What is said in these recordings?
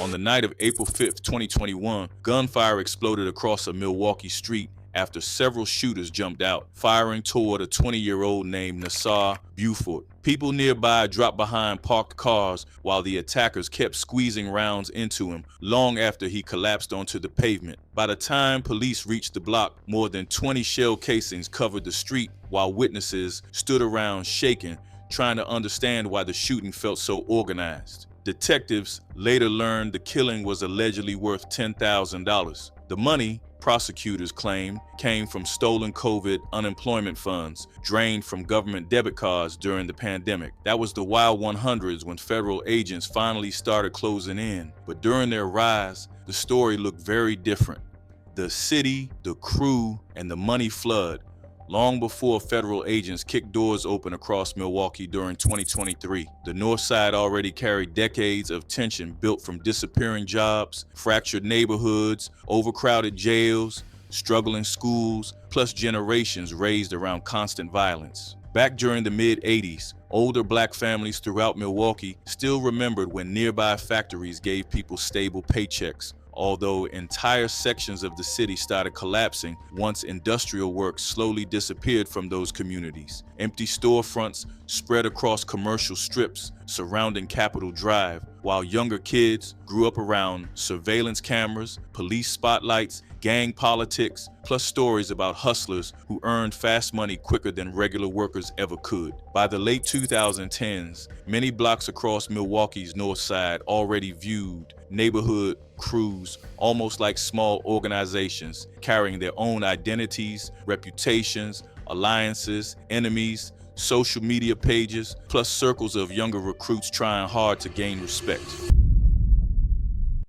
On the night of April 5th, 2021, gunfire exploded across a Milwaukee street after several shooters jumped out, firing toward a 20-year-old named Nassar Buford. People nearby dropped behind parked cars while the attackers kept squeezing rounds into him long after he collapsed onto the pavement. By the time police reached the block, more than 20 shell casings covered the street while witnesses stood around shaking, trying to understand why the shooting felt so organized. Detectives later learned the killing was allegedly worth $10,000. The money, prosecutors claimed, came from stolen COVID unemployment funds drained from government debit cards during the pandemic. That was the wild 100s when federal agents finally started closing in. But during their rise, the story looked very different. The city, the crew, and the money flood long before federal agents kicked doors open across Milwaukee during 2023. The North Side already carried decades of tension built from disappearing jobs, fractured neighborhoods, overcrowded jails, struggling schools, plus generations raised around constant violence. Back during the mid-'80s, older black families throughout Milwaukee still remembered when nearby factories gave people stable paychecks, although entire sections of the city started collapsing once industrial work slowly disappeared from those communities. Empty storefronts spread across commercial strips surrounding Capitol Drive, while younger kids grew up around surveillance cameras, police spotlights, gang politics, plus stories about hustlers who earned fast money quicker than regular workers ever could. By the late 2010s, many blocks across Milwaukee's North Side already viewed neighborhood crews almost like small organizations, carrying their own identities, reputations, alliances, enemies, social media pages, plus circles of younger recruits trying hard to gain respect.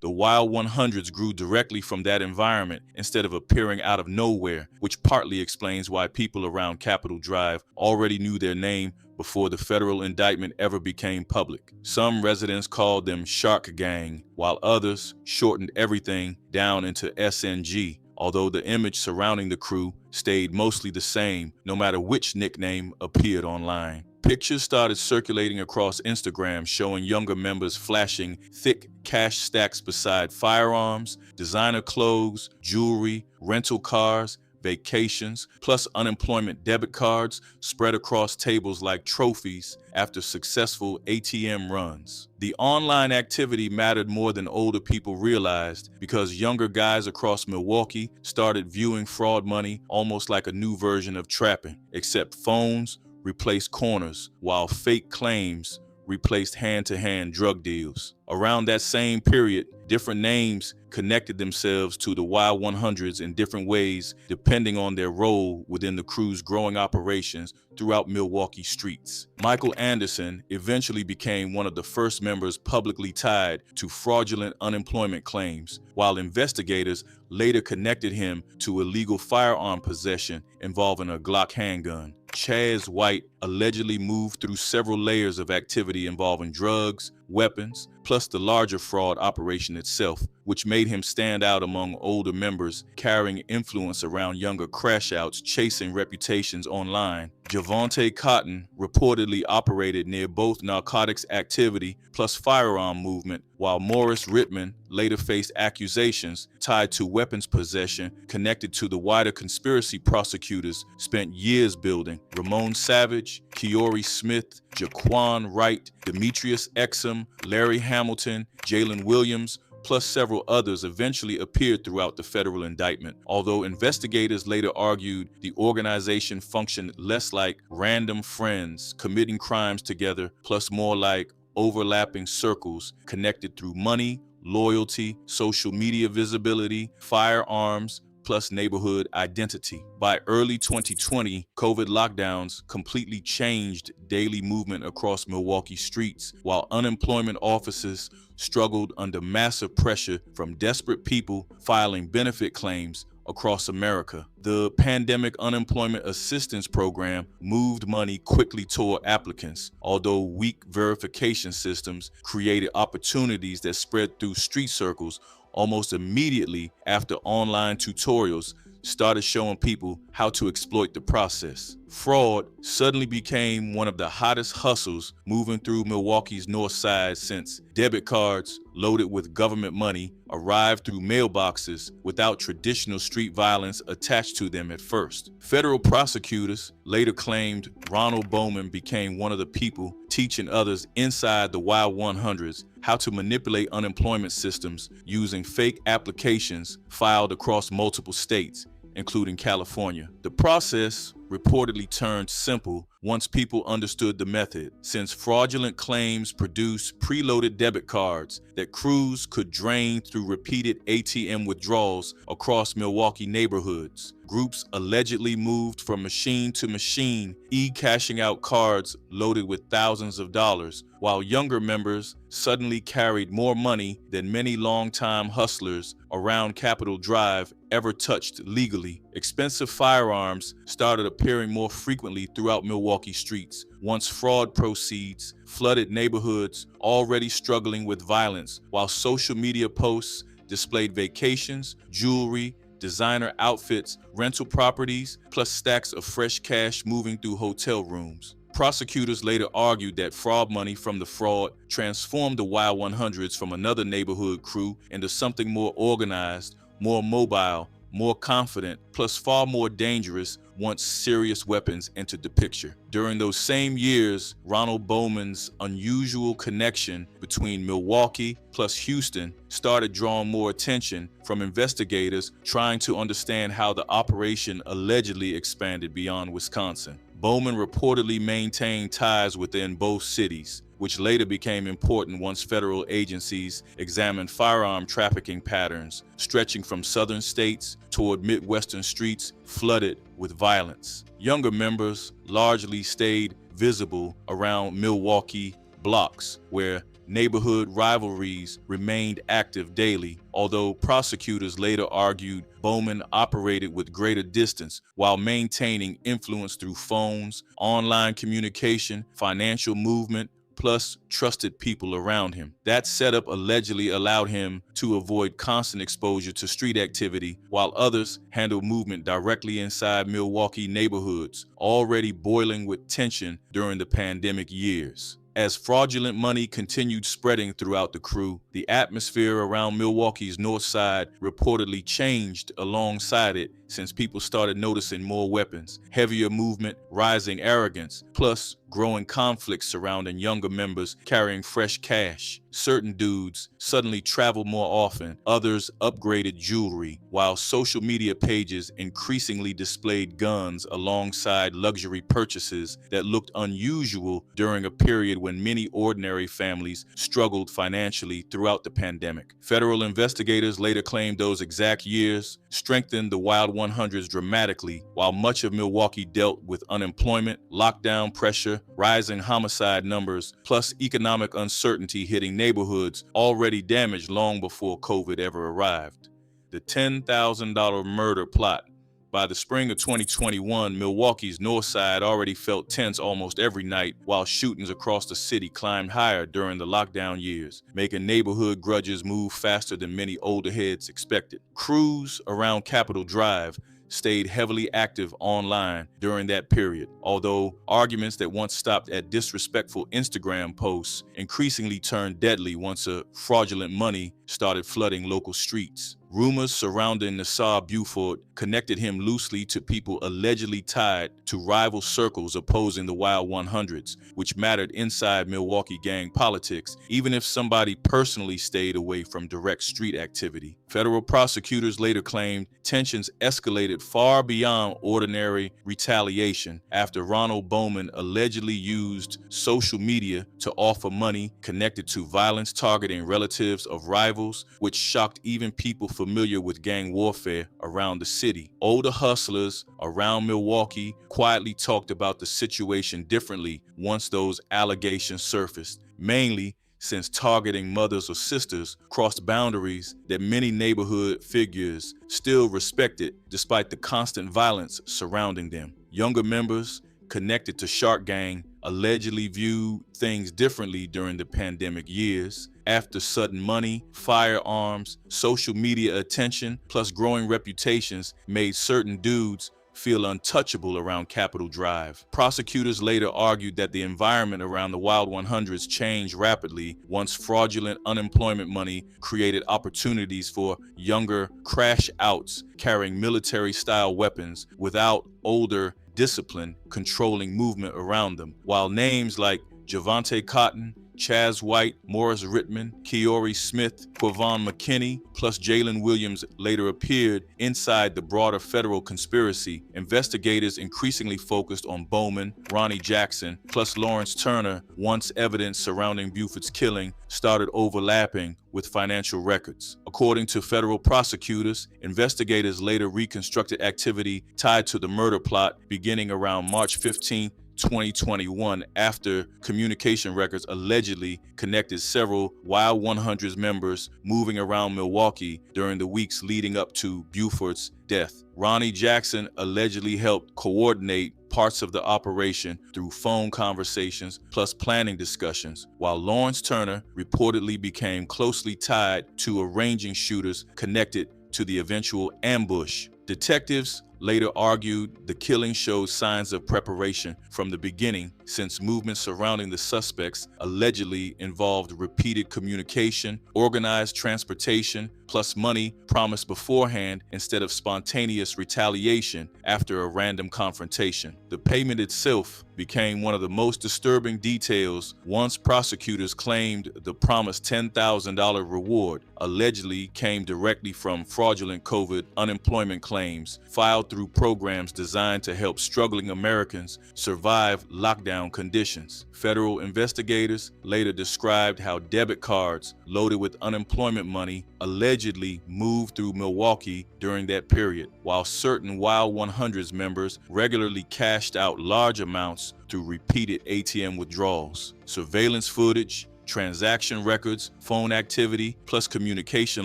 The Wild 100s grew directly from that environment instead of appearing out of nowhere, which partly explains why people around Capitol Drive already knew their name before the federal indictment ever became public. Some residents called them Shark Gang, while others shortened everything down into SNG, although the image surrounding the crew stayed mostly the same, no matter which nickname appeared online. Pictures started circulating across Instagram showing younger members flashing thick cash stacks beside firearms, designer clothes, jewelry, rental cars, vacations, plus unemployment debit cards spread across tables like trophies after successful ATM runs. The online activity mattered more than older people realized because younger guys across Milwaukee started viewing fraud money almost like a new version of trapping, except phones replaced corners, while fake claims replaced hand-to-hand drug deals. Around that same period, different names connected themselves to the Wild 100s in different ways depending on their role within the crew's growing operations throughout Milwaukee streets. Michael Anderson eventually became one of the first members publicly tied to fraudulent unemployment claims, while investigators later connected him to illegal firearm possession involving a Glock handgun. Chaz White allegedly moved through several layers of activity involving drugs, weapons, plus the larger fraud operation itself, which made him stand out among older members, carrying influence around younger crash-outs chasing reputations online. Javante Cotton reportedly operated near both narcotics activity plus firearm movement, while Morris Rittman later faced accusations tied to weapons possession connected to the wider conspiracy prosecutors spent years building. Ramon Savage, Kiori Smith, Jaquan Wright, Demetrius Exum, Larry Hamilton, Jalen Williams, plus several others eventually appeared throughout the federal indictment, although investigators later argued the organization functioned less like random friends committing crimes together, plus more like overlapping circles connected through money, loyalty, social media visibility, firearms, plus neighborhood identity. By early 2020, COVID lockdowns completely changed daily movement across Milwaukee streets, while unemployment offices struggled under massive pressure from desperate people filing benefit claims across America. The Pandemic Unemployment Assistance Program moved money quickly toward applicants, although weak verification systems created opportunities that spread through street circles almost immediately after online tutorials started showing people how to exploit the process. Fraud suddenly became one of the hottest hustles moving through Milwaukee's north side since debit cards loaded with government money arrived through mailboxes without traditional street violence attached to them at first. Federal prosecutors later claimed Ronald Bowman became one of the people teaching others inside the Wild 100s how to manipulate unemployment systems using fake applications filed across multiple states, including California. The process reportedly turned simple once people understood the method, since fraudulent claims produced preloaded debit cards that crews could drain through repeated ATM withdrawals across Milwaukee neighborhoods. Groups allegedly moved from machine to machine, e-cashing out cards loaded with thousands of dollars, while younger members suddenly carried more money than many longtime hustlers around Capitol Drive ever touched legally. Expensive firearms started appearing more frequently throughout Milwaukee streets once fraud proceeds flooded neighborhoods already struggling with violence, while social media posts displayed vacations, jewelry, designer outfits, rental properties, plus stacks of fresh cash moving through hotel rooms. Prosecutors later argued that fraud money from the fraud transformed the Wild 100s from another neighborhood crew into something more organized, more mobile, more confident, plus far more dangerous once serious weapons entered the picture. During those same years, Ronald Bowman's unusual connection between Milwaukee plus Houston started drawing more attention from investigators trying to understand how the operation allegedly expanded beyond Wisconsin. Bowman reportedly maintained ties within both cities, which later became important once federal agencies examined firearm trafficking patterns stretching from southern states toward Midwestern streets flooded with violence. Younger members largely stayed visible around Milwaukee blocks, where neighborhood rivalries remained active daily, although prosecutors later argued Bowman operated with greater distance while maintaining influence through phones, online communication, financial movement, plus trusted people around him. That setup allegedly allowed him to avoid constant exposure to street activity, while others handled movement directly inside Milwaukee neighborhoods, already boiling with tension during the pandemic years. As fraudulent money continued spreading throughout the crew, the atmosphere around Milwaukee's north side reportedly changed alongside it, since people started noticing more weapons, heavier movement, rising arrogance, plus growing conflicts surrounding younger members carrying fresh cash. Certain dudes suddenly traveled more often, others upgraded jewelry, while social media pages increasingly displayed guns alongside luxury purchases that looked unusual during a period when many ordinary families struggled financially throughout the pandemic. Federal investigators later claimed those exact years strengthened the Wild 100s dramatically, while much of Milwaukee dealt with unemployment, lockdown pressure, rising homicide numbers, plus economic uncertainty hitting neighborhoods already damaged long before COVID ever arrived. The $10,000 murder plot. By the spring of 2021, Milwaukee's north side already felt tense almost every night, while shootings across the city climbed higher during the lockdown years, making neighborhood grudges move faster than many older heads expected. Crews around Capitol Drive stayed heavily active online during that period, although arguments that once stopped at disrespectful Instagram posts increasingly turned deadly once a fraudulent money started flooding local streets. Rumors surrounding Nassar Buford connected him loosely to people allegedly tied to rival circles opposing the Wild 100s, which mattered inside Milwaukee gang politics, even if somebody personally stayed away from direct street activity. Federal prosecutors later claimed tensions escalated far beyond ordinary retaliation after Ronald Bowman allegedly used social media to offer money connected to violence targeting relatives of rivals, which shocked even people familiar with gang warfare around the city. Older hustlers around Milwaukee quietly talked about the situation differently once those allegations surfaced, mainly since targeting mothers or sisters crossed boundaries that many neighborhood figures still respected despite the constant violence surrounding them. Younger members connected to Shark Gang allegedly viewed things differently during the pandemic years. After sudden money, firearms, social media attention, plus growing reputations made certain dudes feel untouchable around Capitol Drive. Prosecutors later argued that the environment around the Wild 100s changed rapidly once fraudulent unemployment money created opportunities for younger crash outs carrying military-style weapons without older discipline controlling movement around them. While names like Javante Cotton, Chaz White, Morris Rittman, Kiori Smith, Quavon McKinney, plus Jalen Williams later appeared inside the broader federal conspiracy, investigators increasingly focused on Bowman, Ronnie Jackson, plus Lawrence Turner once evidence surrounding Buford's killing started overlapping with financial records. According to federal prosecutors, investigators later reconstructed activity tied to the murder plot beginning around March 15, 2021, after communication records allegedly connected several Wild 100s members moving around Milwaukee during the weeks leading up to Buford's death. Ronnie Jackson allegedly helped coordinate parts of the operation through phone conversations plus planning discussions, while Lawrence Turner reportedly became closely tied to arranging shooters connected to the eventual ambush. Detectives later argued the killing showed signs of preparation from the beginning, since movements surrounding the suspects allegedly involved repeated communication, organized transportation, plus money promised beforehand instead of spontaneous retaliation after a random confrontation. The payment itself became one of the most disturbing details once prosecutors claimed the promised $10,000 reward allegedly came directly from fraudulent COVID unemployment claims filed through programs designed to help struggling Americans survive lockdown conditions. Federal investigators later described how debit cards loaded with unemployment money allegedly moved through Milwaukee during that period, while certain Wild 100s members regularly cashed out large amounts through repeated ATM withdrawals. Surveillance footage, transaction records, phone activity, plus communication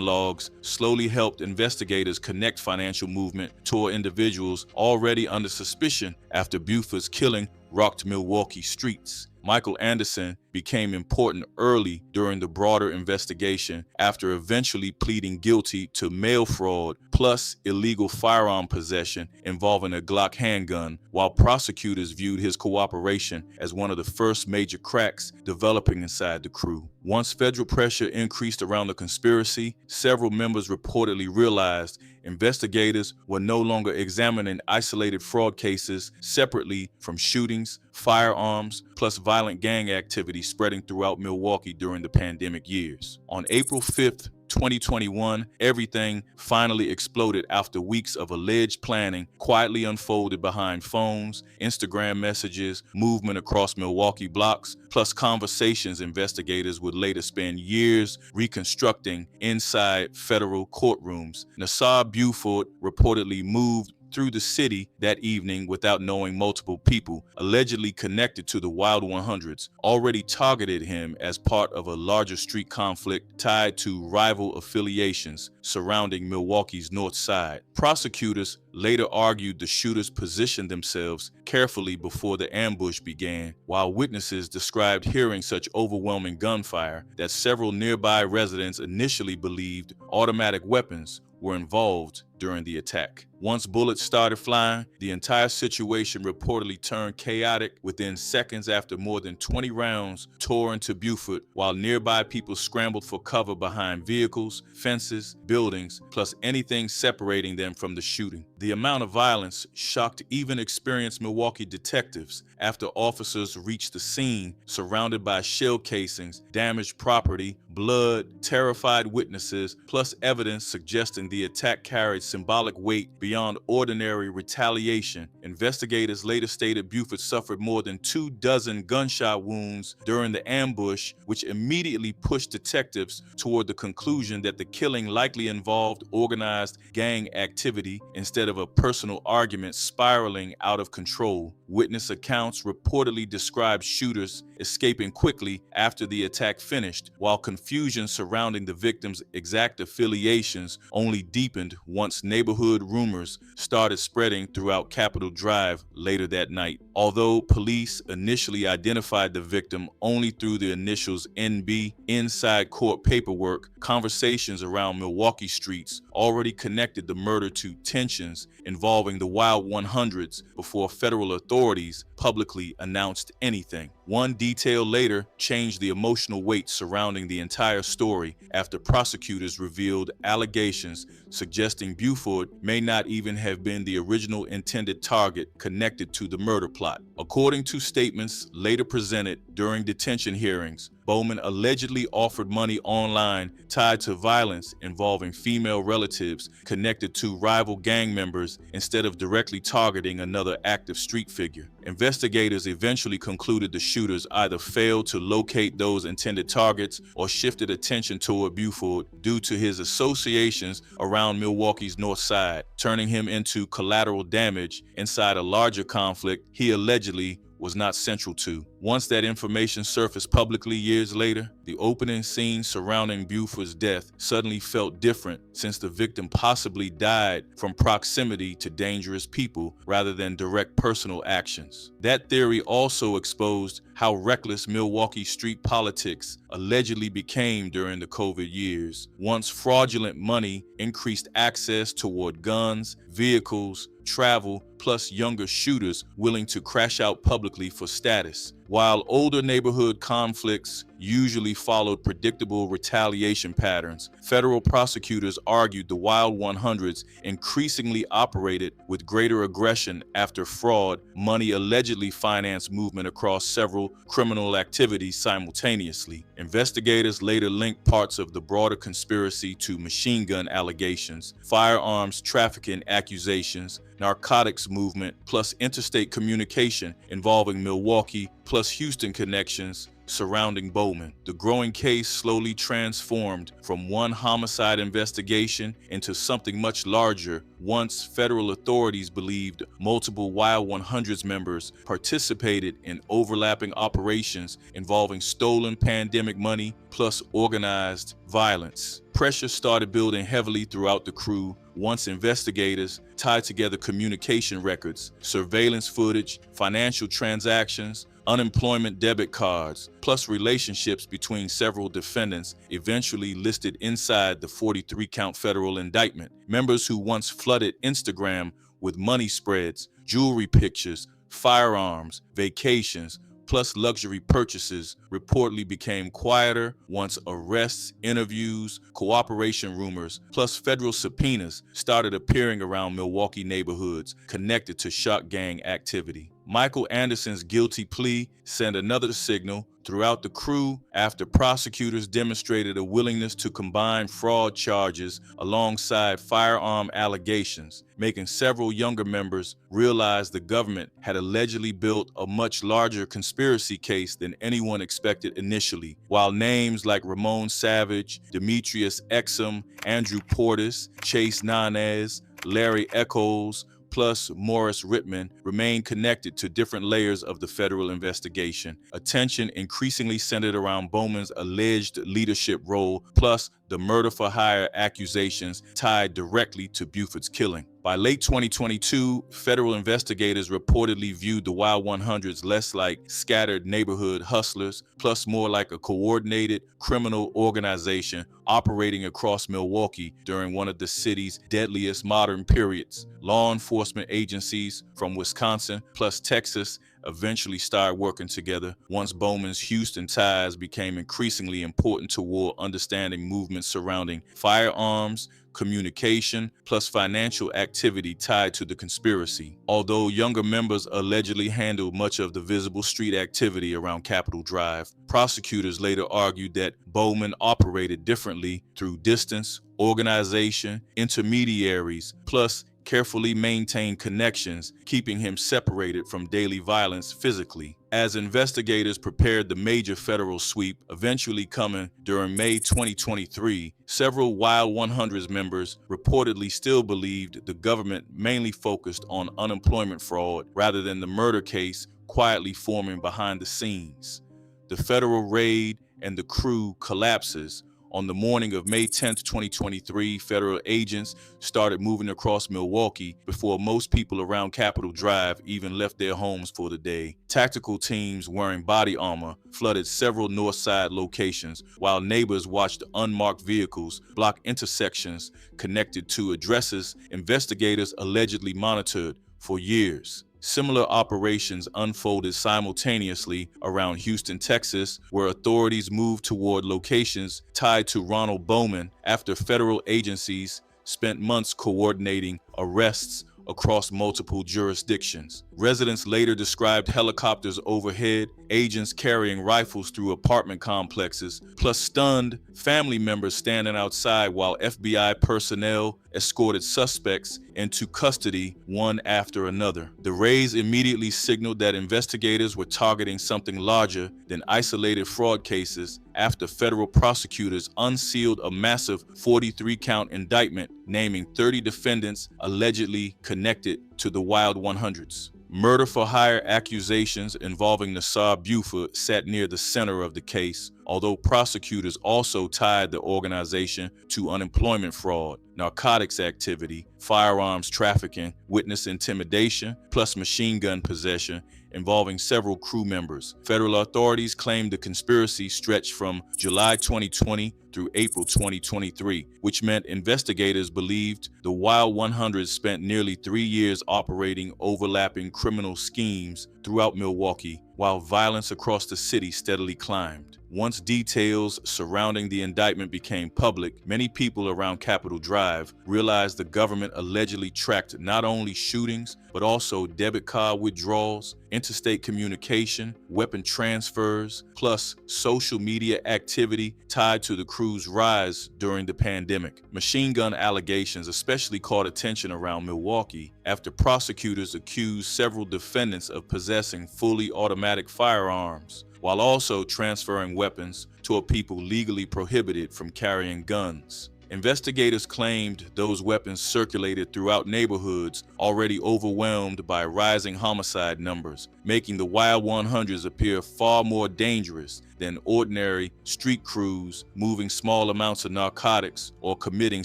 logs slowly helped investigators connect financial movement toward individuals already under suspicion after Buford's killing rocked Milwaukee streets. Michael Anderson became important early during the broader investigation after eventually pleading guilty to mail fraud plus illegal firearm possession involving a Glock handgun, while prosecutors viewed his cooperation as one of the first major cracks developing inside the crew. Once federal pressure increased around the conspiracy, several members reportedly realized investigators were no longer examining isolated fraud cases separately from shootings, firearms, plus violent gang activity spreading throughout Milwaukee during the pandemic years. On April 5th, 2021, everything finally exploded after weeks of alleged planning quietly unfolded behind phones, Instagram messages, movement across Milwaukee blocks, plus conversations investigators would later spend years reconstructing inside federal courtrooms. Nassar Buford reportedly moved through the city that evening without knowing multiple people allegedly connected to the Wild 100s already targeted him as part of a larger street conflict tied to rival affiliations surrounding Milwaukee's north side. Prosecutors later argued the shooters positioned themselves carefully before the ambush began, while witnesses described hearing such overwhelming gunfire that several nearby residents initially believed automatic weapons were involved during the attack. Once bullets started flying, the entire situation reportedly turned chaotic within seconds after more than 20 rounds tore into Buford, while nearby people scrambled for cover behind vehicles, fences, buildings, plus anything separating them from the shooting. The amount of violence shocked even experienced Milwaukee detectives after officers reached the scene surrounded by shell casings, damaged property, blood, terrified witnesses, plus evidence suggesting the attack carried symbolic weight beyond ordinary retaliation. Investigators later stated Buford suffered more than 24 gunshot wounds during the ambush, which immediately pushed detectives toward the conclusion that the killing likely involved organized gang activity instead of a personal argument spiraling out of control. Witness accounts reportedly described shooters escaping quickly after the attack finished, while confusion surrounding the victims' exact affiliations only deepened once neighborhood rumors started spreading throughout Capitol Drive later that night. Although police initially identified the victim only through the initials NB inside court paperwork, conversations around Milwaukee streets already connected the murder to tensions involving the Wild 100s before federal authorities publicly announced anything. One detail later changed the emotional weight surrounding the entire story after prosecutors revealed allegations suggesting Buford may not even have been the original intended target connected to the murder plot. According to statements later presented during detention hearings, Bowman allegedly offered money online tied to violence involving female relatives connected to rival gang members instead of directly targeting another active street figure. Investigators eventually concluded the shooters either failed to locate those intended targets or shifted attention toward Buford due to his associations around Milwaukee's north side, turning him into collateral damage inside a larger conflict he allegedly was not central to. Once that information surfaced publicly years later, the opening scene surrounding Buford's death suddenly felt different, since the victim possibly died from proximity to dangerous people rather than direct personal actions. That theory also exposed how reckless Milwaukee street politics allegedly became during the COVID years. Once fraudulent money increased access toward guns, vehicles, travel, plus younger shooters willing to crash out publicly for status. While older neighborhood conflicts usually followed predictable retaliation patterns, federal prosecutors argued the Wild 100s increasingly operated with greater aggression after fraud money allegedly financed movement across several criminal activities simultaneously. Investigators later linked parts of the broader conspiracy to machine gun allegations, firearms trafficking accusations, narcotics movement, plus interstate communication involving Milwaukee plus Houston connections surrounding Bowman. The growing case slowly transformed from one homicide investigation into something much larger once federal authorities believed multiple Wild 100s members participated in overlapping operations involving stolen pandemic money plus organized violence. Pressure started building heavily throughout the crew once investigators tied together communication records, surveillance footage, financial transactions, unemployment debit cards, plus relationships between several defendants eventually listed inside the 43-count federal indictment. Members who once flooded Instagram with money spreads, jewelry pictures, firearms, vacations, plus luxury purchases reportedly became quieter once arrests, interviews, cooperation rumors, plus federal subpoenas started appearing around Milwaukee neighborhoods connected to shock gang activity. Michael Anderson's guilty plea sent another signal throughout the crew after prosecutors demonstrated a willingness to combine fraud charges alongside firearm allegations, making several younger members realize the government had allegedly built a much larger conspiracy case than anyone expected initially. While names like Ramon Savage, Demetrius Exum, Andrew Portis, Chase Nanez, Larry Echols, plus Morris Rittman remain connected to different layers of the federal investigation. Attention increasingly centered around Bowman's alleged leadership role, plus the murder-for-hire accusations tied directly to Buford's killing. By late 2022, federal investigators reportedly viewed the Wild 100s less like scattered neighborhood hustlers, plus more like a coordinated criminal organization operating across Milwaukee during one of the city's deadliest modern periods. Law enforcement agencies from Wisconsin plus Texas eventually started working together once Bowman's Houston ties became increasingly important toward understanding movements surrounding firearms, communication, plus financial activity tied to the conspiracy. Although younger members allegedly handled much of the visible street activity around Capitol Drive, prosecutors later argued that Bowman operated differently through distance, organization, intermediaries, plus carefully maintained connections, keeping him separated from daily violence physically. As investigators prepared the major federal sweep, eventually coming during May 2023, several Wild 100s members reportedly still believed the government mainly focused on unemployment fraud rather than the murder case quietly forming behind the scenes. The federal raid and the crew collapses. On the morning of May 10, 2023, federal agents started moving across Milwaukee before most people around Capitol Drive even left their homes for the day. Tactical teams wearing body armor flooded several north side locations, while neighbors watched unmarked vehicles block intersections connected to addresses investigators allegedly monitored for years. Similar operations unfolded simultaneously around Houston, Texas, where authorities moved toward locations tied to Ronald Bowman after federal agencies spent months coordinating arrests across multiple jurisdictions. Residents later described helicopters overhead, agents carrying rifles through apartment complexes, plus stunned family members standing outside while FBI personnel escorted suspects into custody one after another. The raids immediately signaled that investigators were targeting something larger than isolated fraud cases after federal prosecutors unsealed a massive 43-count indictment naming 30 defendants allegedly connected to the Wild 100s. Murder-for-hire accusations involving Nassar Buford sat near the center of the case, although prosecutors also tied the organization to unemployment fraud, narcotics activity, firearms trafficking, witness intimidation, plus machine gun possession involving several crew members. Federal authorities claimed the conspiracy stretched from July 2020 through April 2023, which meant investigators believed the Wild 100s spent nearly 3 years operating overlapping criminal schemes throughout Milwaukee, while violence across the city steadily climbed. Once details surrounding the indictment became public, many people around Capitol Drive realized the government allegedly tracked not only shootings, but also debit card withdrawals, interstate communication, weapon transfers, plus social media activity tied to the crew's rise during the pandemic. Machine gun allegations especially caught attention around Milwaukee after prosecutors accused several defendants of possessing fully automatic firearms, while also transferring weapons to a people legally prohibited from carrying guns. Investigators claimed those weapons circulated throughout neighborhoods already overwhelmed by rising homicide numbers, making the Wild 100s appear far more dangerous than ordinary street crews moving small amounts of narcotics or committing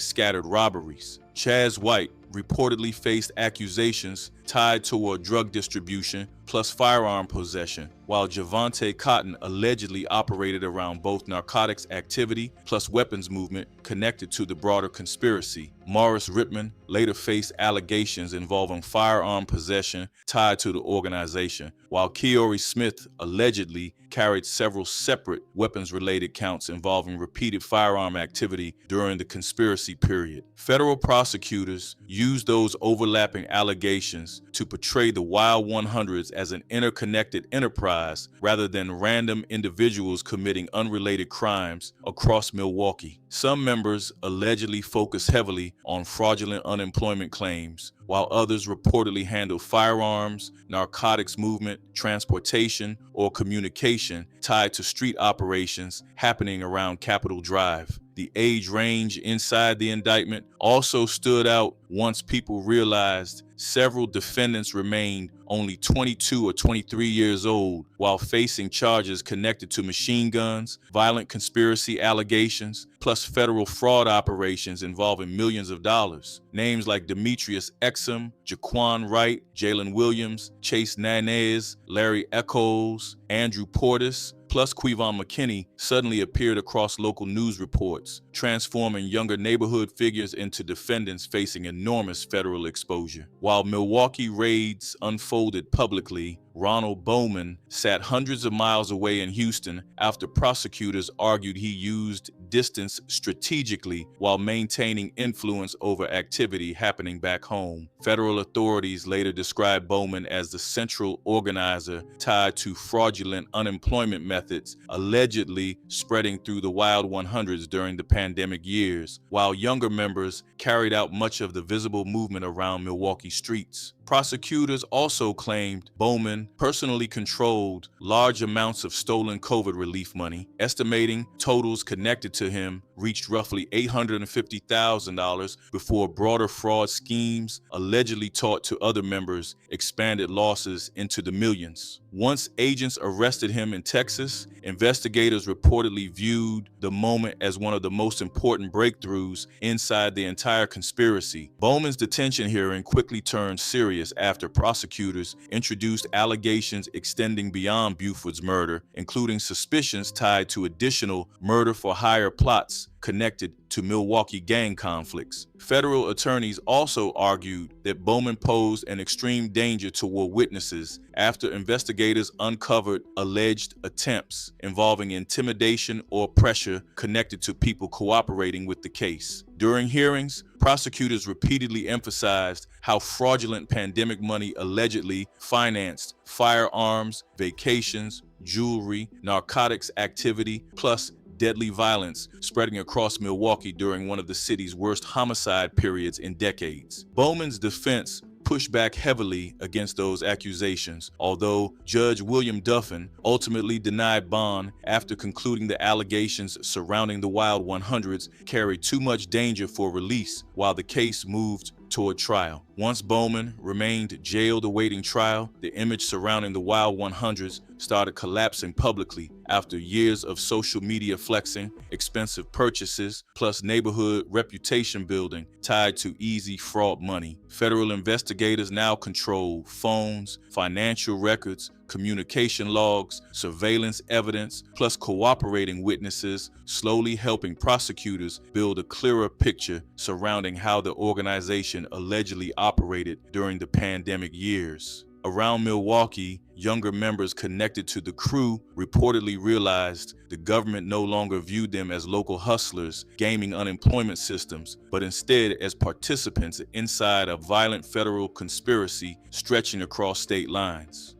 scattered robberies. Chaz White reportedly faced accusations tied toward drug distribution plus firearm possession, while Javante Cotton allegedly operated around both narcotics activity plus weapons movement connected to the broader conspiracy. Morris Rittman later faced allegations involving firearm possession tied to the organization, while Keori Smith allegedly carried several separate weapons-related counts involving repeated firearm activity during the conspiracy period. Federal prosecutors used those overlapping allegations to portray the Wild 100s as an interconnected enterprise rather than random individuals committing unrelated crimes across Milwaukee. Some members allegedly focused heavily on fraudulent unemployment claims, while others reportedly handled firearms, narcotics movement, transportation, or communication tied to street operations happening around Capitol Drive. The age range inside the indictment also stood out once people realized several defendants remained only 22 or 23 years old while facing charges connected to machine guns, violent conspiracy allegations, plus federal fraud operations involving millions of dollars. Names like Demetrius Exum, Jaquan Wright, Jalen Williams, Chase Nanez, Larry Echols, Andrew Portis, plus Quevon McKinney suddenly appeared across local news reports, transforming younger neighborhood figures into defendants facing enormous federal exposure. While Milwaukee raids unfolded publicly, Ronald Bowman, sat hundreds of miles away in Houston after prosecutors argued he used distance strategically while maintaining influence over activity happening back home. Federal authorities later described Bowman as the central organizer tied to fraudulent unemployment methods allegedly spreading through the Wild 100s during the pandemic years, while younger members carried out much of the visible movement around Milwaukee streets. Prosecutors also claimed Bowman personally controlled large amounts of stolen COVID relief money, estimating totals connected to him reached roughly $850,000 before broader fraud schemes allegedly taught to other members expanded losses into the millions. Once agents arrested him in Texas, investigators reportedly viewed the moment as one of the most important breakthroughs inside the entire conspiracy. Bowman's detention hearing quickly turned serious after prosecutors introduced allegations extending beyond Buford's murder, including suspicions tied to additional murder-for-hire plots connected to Milwaukee gang conflicts. Federal attorneys also argued that Bowman posed an extreme danger toward witnesses after investigators uncovered alleged attempts involving intimidation or pressure connected to people cooperating with the case. During hearings, prosecutors repeatedly emphasized how fraudulent pandemic money allegedly financed firearms, vacations, jewelry, narcotics activity, plus deadly violence spreading across Milwaukee during one of the city's worst homicide periods in decades. Bowman's defense pushed back heavily against those accusations, although Judge William Duffin ultimately denied bond after concluding the allegations surrounding the Wild 100s carried too much danger for release while the case moved toward trial. Once Bowman remained jailed awaiting trial, the image surrounding the Wild 100s started collapsing publicly after years of social media flexing, expensive purchases, plus neighborhood reputation building tied to easy fraud money. Federal investigators now control phones, financial records, communication logs, surveillance evidence, plus cooperating witnesses, slowly helping prosecutors build a clearer picture surrounding how the organization allegedly operated during the pandemic years. Around Milwaukee, younger members connected to the crew reportedly realized the government no longer viewed them as local hustlers gaming unemployment systems, but instead as participants inside a violent federal conspiracy stretching across state lines.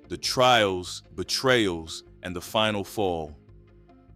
The trials, betrayals, and the final fall.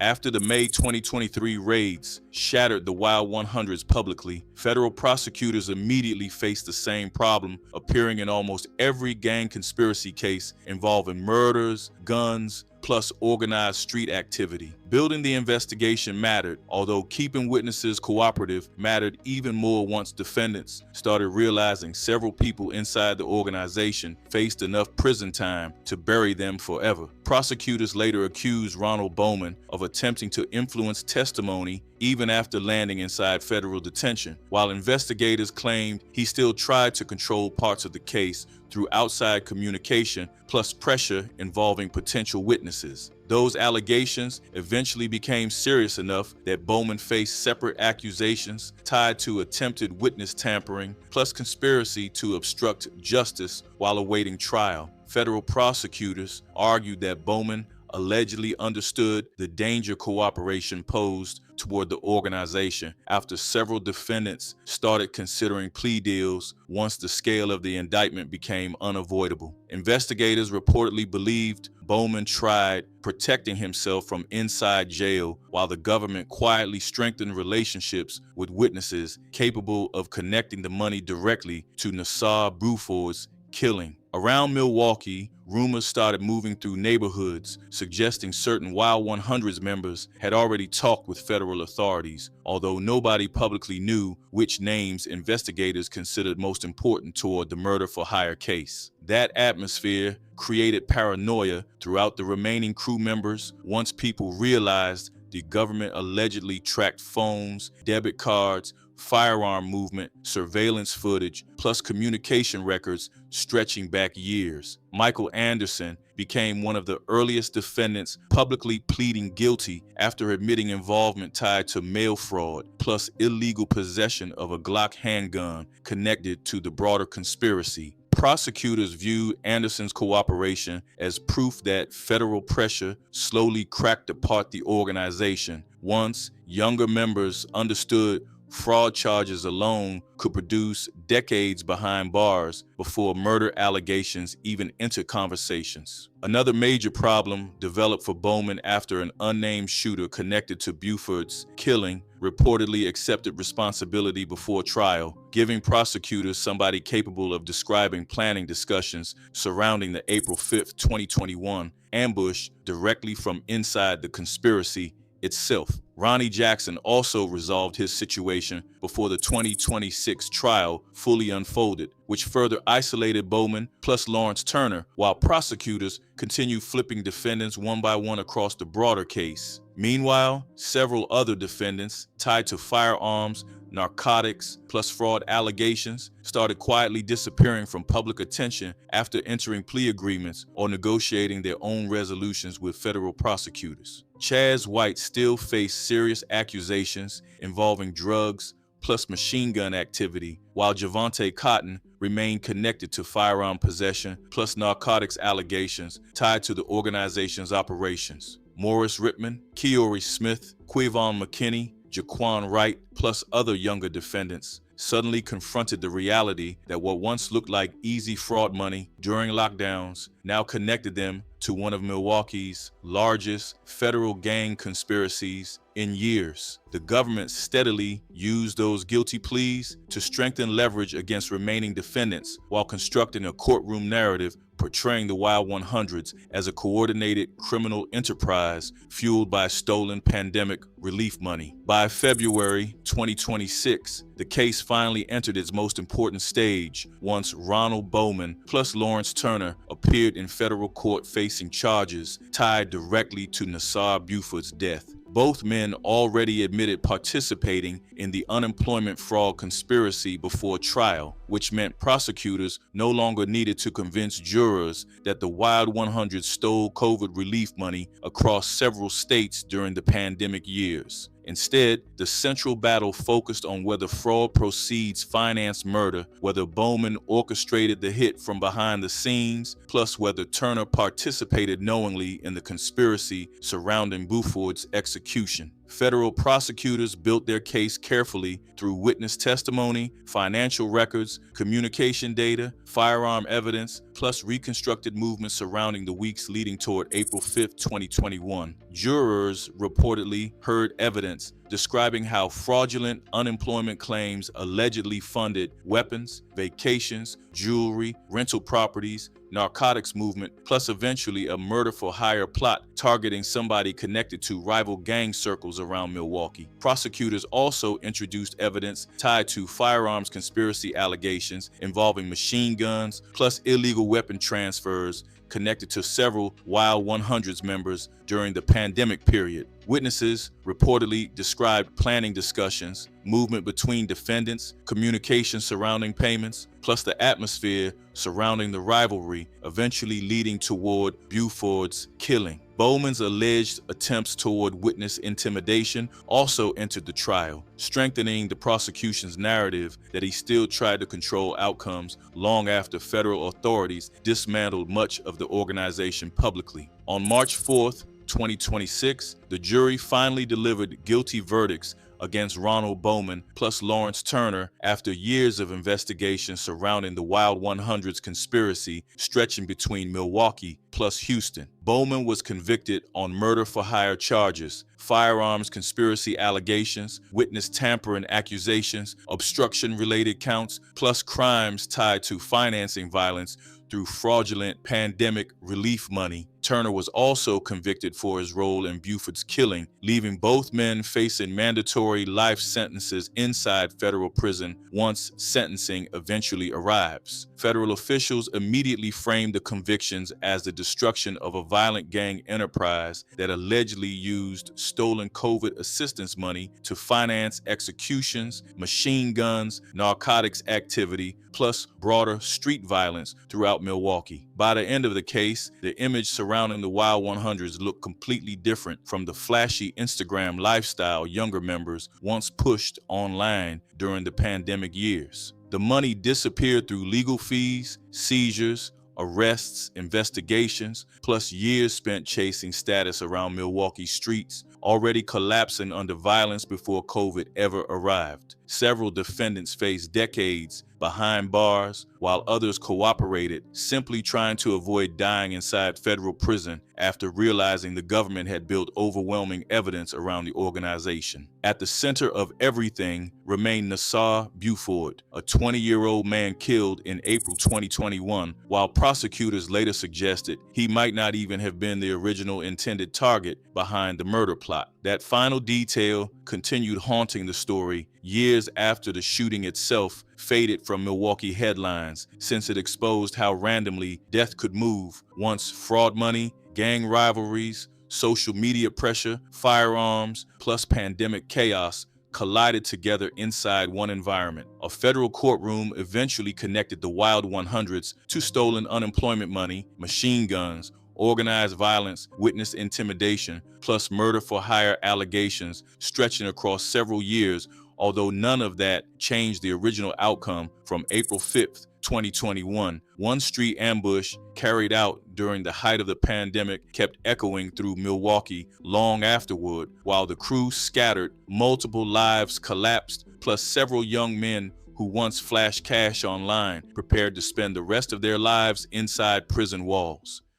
After the May 2023 raids shattered the Wild 100s publicly, federal prosecutors immediately faced the same problem appearing in almost every gang conspiracy case involving murders, guns, plus organized street activity. Building the investigation mattered, although keeping witnesses cooperative mattered even more once defendants started realizing several people inside the organization faced enough prison time to bury them forever. Prosecutors later accused Ronald Bowman of attempting to influence testimony even after landing inside federal detention, while investigators claimed he still tried to control parts of the case through outside communication plus pressure involving potential witnesses. Those allegations eventually became serious enough that Bowman faced separate accusations tied to attempted witness tampering plus conspiracy to obstruct justice while awaiting trial. Federal prosecutors argued that Bowman allegedly understood the danger cooperation posed toward the organization after several defendants started considering plea deals once the scale of the indictment became unavoidable. Investigators reportedly believed Bowman tried protecting himself from inside jail while the government quietly strengthened relationships with witnesses capable of connecting the money directly to Nassar Buford's killing. Around Milwaukee, rumors started moving through neighborhoods, suggesting certain Wild 100s members had already talked with federal authorities, although nobody publicly knew which names investigators considered most important toward the murder-for-hire case. That atmosphere created paranoia throughout the remaining crew members once people realized the government allegedly tracked phones, debit cards, firearm movement, surveillance footage, plus communication records stretching back years. Michael Anderson became one of the earliest defendants publicly pleading guilty after admitting involvement tied to mail fraud, plus illegal possession of a Glock handgun connected to the broader conspiracy. Prosecutors viewed Anderson's cooperation as proof that federal pressure slowly cracked apart the organization. Once younger members understood fraud charges alone could produce decades behind bars before murder allegations even entered conversations. Another major problem developed for Bowman after an unnamed shooter connected to Buford's killing reportedly accepted responsibility before trial, giving prosecutors somebody capable of describing planning discussions surrounding the April 5, 2021 ambush directly from inside the conspiracy itself. Ronnie Jackson also resolved his situation before the 2026 trial fully unfolded, which further isolated Bowman plus Lawrence Turner, while prosecutors continue flipping defendants one by one across the broader case. Meanwhile, several other defendants tied to firearms, narcotics, plus fraud allegations started quietly disappearing from public attention after entering plea agreements or negotiating their own resolutions with federal prosecutors. Chaz White still faced serious accusations involving drugs plus machine gun activity, while Javante Cotton remained connected to firearm possession plus narcotics allegations tied to the organization's operations. Morris Rittman, Keori Smith, Quavon McKinney, Jaquan Wright, plus other younger defendants suddenly confronted the reality that what once looked like easy fraud money during lockdowns now connected them to one of Milwaukee's largest federal gang conspiracies in years. The government steadily used those guilty pleas to strengthen leverage against remaining defendants while constructing a courtroom narrative portraying the Wild 100s as a coordinated criminal enterprise fueled by stolen pandemic relief money. By February 2026, the case finally entered its most important stage once Ronald Bowman plus Lawrence Turner appeared in federal court facing charges tied directly to Nassar Buford's death. Both men already admitted participating in the unemployment fraud conspiracy before trial, which meant prosecutors no longer needed to convince jurors that the Wild 100 stole COVID relief money across several states during the pandemic years. Instead, the central battle focused on whether fraud proceeds financed murder, whether Bowman orchestrated the hit from behind the scenes, plus whether Turner participated knowingly in the conspiracy surrounding Buford's execution. Federal prosecutors built their case carefully through witness testimony, financial records, communication data, firearm evidence, plus reconstructed movements surrounding the weeks leading toward April 5, 2021. Jurors reportedly heard evidence describing how fraudulent unemployment claims allegedly funded weapons, vacations, jewelry, rental properties, narcotics movement, plus eventually a murder-for-hire plot targeting somebody connected to rival gang circles around Milwaukee. Prosecutors also introduced evidence tied to firearms conspiracy allegations involving machine guns, plus illegal weapon transfers connected to several Wild 100s members during the pandemic period. Witnesses reportedly described planning discussions, movement between defendants, communication surrounding payments, plus the atmosphere surrounding the rivalry, eventually leading toward Buford's killing. Bowman's alleged attempts toward witness intimidation also entered the trial, strengthening the prosecution's narrative that he still tried to control outcomes long after federal authorities dismantled much of the organization publicly. On March 4th, 2026, the jury finally delivered guilty verdicts against Ronald Bowman plus Lawrence Turner after years of investigation surrounding the Wild 100's conspiracy stretching between Milwaukee plus Houston. Bowman was convicted on murder-for-hire charges, firearms conspiracy allegations, witness tampering accusations, obstruction-related counts, plus crimes tied to financing violence through fraudulent pandemic relief money. Turner was also convicted for his role in Buford's killing, leaving both men facing mandatory life sentences inside federal prison once sentencing eventually arrives. Federal officials immediately framed the convictions as the destruction of a violent gang enterprise that allegedly used stolen COVID assistance money to finance executions, machine guns, narcotics activity, plus broader street violence throughout Milwaukee. By the end of the case, the image surrounding the Wild 100s looked completely different from the flashy Instagram lifestyle younger members once pushed online during the pandemic years. The money disappeared through legal fees, seizures, arrests, investigations, plus years spent chasing status around Milwaukee streets, already collapsing under violence before COVID ever arrived. Several defendants faced decades behind bars, while others cooperated, simply trying to avoid dying inside federal prison after realizing the government had built overwhelming evidence around the organization. At the center of everything remained Nassar Buford, a 20-year-old man killed in April 2021, while prosecutors later suggested he might not even have been the original intended target behind the murder plot. That final detail continued haunting the story years after the shooting itself faded from Milwaukee headlines, since it exposed how randomly death could move once fraud money, gang rivalries, social media pressure, firearms, plus pandemic chaos collided together inside one environment. A federal courtroom eventually connected the Wild 100s to stolen unemployment money, machine guns, organized violence, witness intimidation, plus murder-for-hire allegations stretching across several years, although none of that changed the original outcome from April 5th, 2021. One street ambush carried out during the height of the pandemic kept echoing through Milwaukee long afterward. While the crew scattered, multiple lives collapsed, plus several young men who once flashed cash online prepared to spend the rest of their lives inside prison walls.